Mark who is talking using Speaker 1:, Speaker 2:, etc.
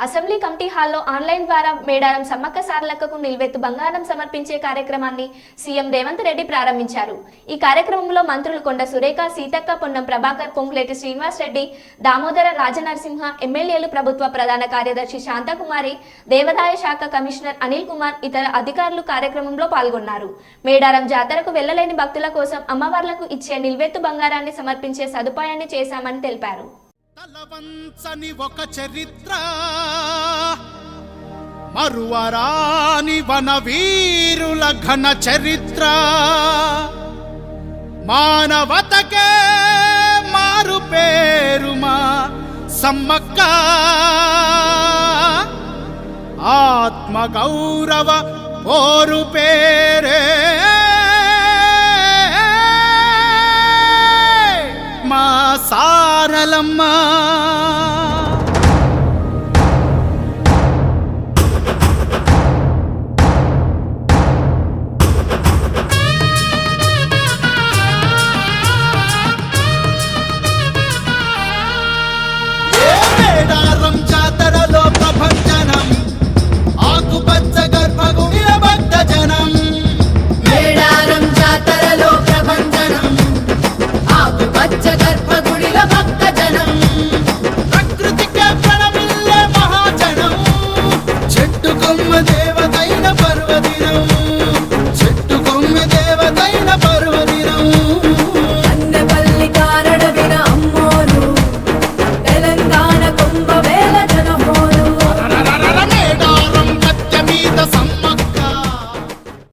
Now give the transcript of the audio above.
Speaker 1: Assembly committee హాల్లో online ద్వారా మేడారం సమ్మక్క సారలక్కకు నిల్వెత్తు బంగారం సమర్పించే కార్యక్రమాన్ని సీఎం రేవంత్ రెడ్డి ప్రారంభించారు. ఈ కార్యక్రమంలో మంత్రులు కొండ సురేఖ, సీతక్క, పొన్నం ప్రభాకర్, పొంగులేటి శ్రీనివాస్ రెడ్డి, దామోదర రాజనరసింహ, ఎమ్మెల్యేలు, ప్రభుత్వ ప్రధాన కార్యదర్శి శాంతకుమారి, దేవాదాయ శాఖ కమిషనర్ అనిల్ కుమార్, ఇతర అధికారులు కార్యక్రమంలో పాల్గొన్నారు. మేడారం జాతరకు వెళ్లలేని భక్తుల కోసం అమ్మవార్లకు ఇచ్చే నిల్వెత్తు బంగారాన్ని సమర్పించే సదుపాయాన్ని చేశామని తెలిపారు.
Speaker 2: తలవంచని ఒక చరిత్ర, మరువరాని వనవీరుల ఘన చరిత్ర, మానవతకే మారు పేరు మా సమ్మక్క, ఆత్మ గౌరవ పోరు పేరే మా సారలమ్మ.